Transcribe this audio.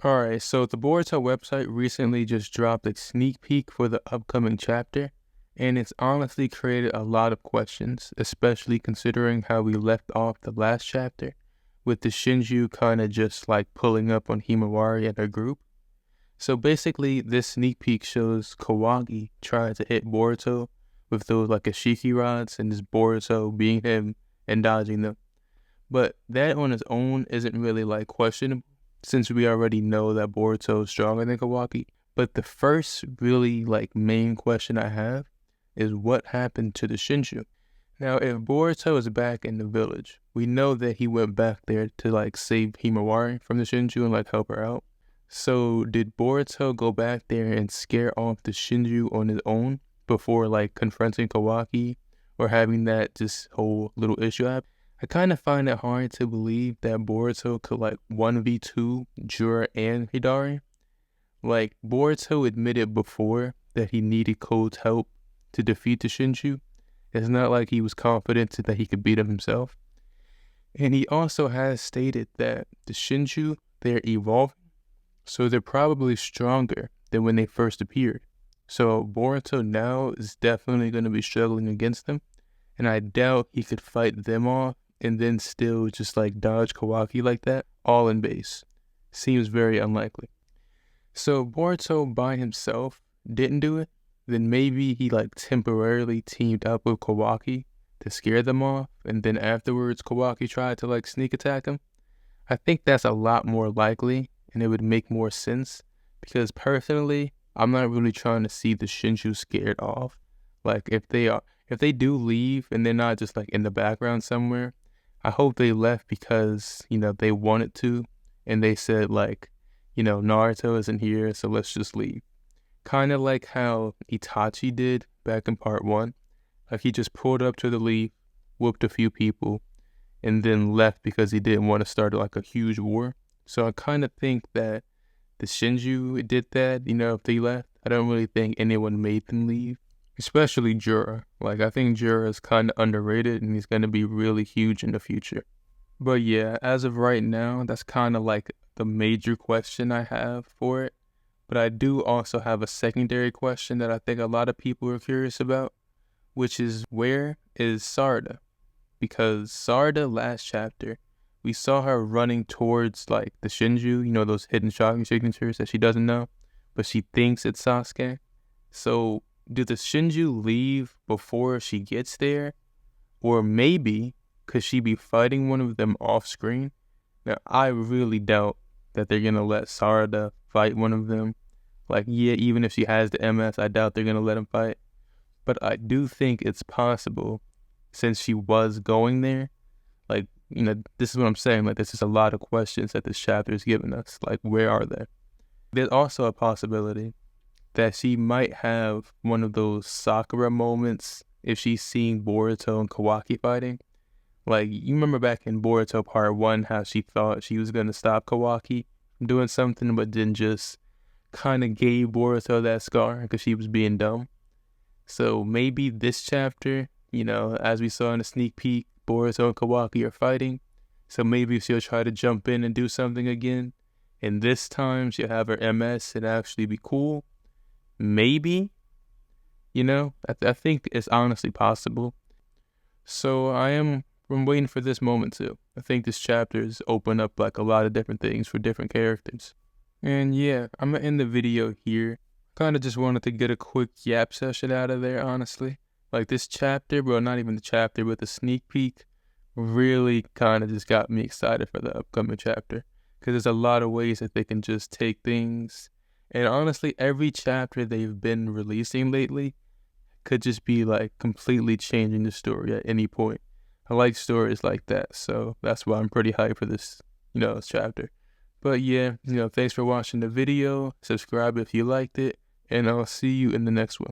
Alright, so the Boruto website recently just dropped a sneak peek for the upcoming chapter, and it's honestly created a lot of questions, especially considering how we left off the last chapter, with the Shinju kind of just like pulling up on Himawari and her group. So basically, this sneak peek shows Kawaki trying to hit Boruto with those like Ashiki rods, and just Boruto being him and dodging them. But that on its own isn't really like questionable, since we already know that Boruto is stronger than Kawaki. But the first really like main question I have is what happened to the Shinju? Now, if Boruto is back in the village, we know that he went back there to like save Himawari from the Shinju and like help her out. So did Boruto go back there and scare off the Shinju on his own before like confronting Kawaki or having that just whole little issue happen? I kind of find it hard to believe that Boruto could like 1v2 Jura and Hidari. Like, Boruto admitted before that he needed Code's help to defeat the Shinju. It's not like he was confident that he could beat him himself. And he also has stated that the Shinju, they're evolving, so they're probably stronger than when they first appeared. So Boruto now is definitely going to be struggling against them, and I doubt he could fight them off and then still just like dodge Kawaki like that, all in base. Seems very unlikely. So Boruto by himself didn't do it, then maybe he like temporarily teamed up with Kawaki to scare them off, and then afterwards Kawaki tried to like sneak attack him. I think that's a lot more likely, and it would make more sense, because personally, I'm not really trying to see the Shinju scared off. Like, if they do leave and they're not just like in the background somewhere, I hope they left because, they wanted to, and they said like, Naruto isn't here, so let's just leave. Kind of like how Itachi did back in part 1. Like, he just pulled up to the leaf, whooped a few people, and then left because he didn't want to start like a huge war. So I kind of think that the Shinju did that, if they left. I don't really think anyone made them leave. Especially Jura. Like, I think Jura is kind of underrated, and he's going to be really huge in the future. But yeah, as of right now, that's kind of like the major question I have for it. But I do also have a secondary question that I think a lot of people are curious about, which is, where is Sarada? Because Sarada, last chapter, we saw her running towards like the Shinju, those hidden shocking signatures that she doesn't know, but she thinks it's Sasuke. So do the Shinju leave before she gets there? Or maybe could she be fighting one of them off screen? Now, I really doubt that they're gonna let Sarada fight one of them. Like, yeah, even if she has the MS, I doubt they're gonna let him fight. But I do think it's possible, since she was going there. Like, this is what I'm saying. Like, there's just a lot of questions that this chapter is giving us. Like, where are they? There's also a possibility that she might have one of those Sakura moments if she's seeing Boruto and Kawaki fighting. Like, you remember back in Boruto part 1 how she thought she was going to stop Kawaki from doing something, but then just kind of gave Boruto that scar because she was being dumb. So maybe this chapter, as we saw in the sneak peek, Boruto and Kawaki are fighting. So maybe she'll try to jump in and do something again. And this time she'll have her MS and actually be cool. Maybe, I think it's honestly possible. So I'm waiting for this moment too. I think this chapter has opened up like a lot of different things for different characters. And yeah, I'm gonna end the video here. Kind of just wanted to get a quick yap session out of there, honestly. Like, this chapter, well, not even the chapter, but the sneak peek really kind of just got me excited for the upcoming chapter. Because there's a lot of ways that they can just take things. And honestly, every chapter they've been releasing lately could just be like completely changing the story at any point. I like stories like that, so that's why I'm pretty hyped for this, this chapter. But yeah, thanks for watching the video. Subscribe if you liked it, and I'll see you in the next one.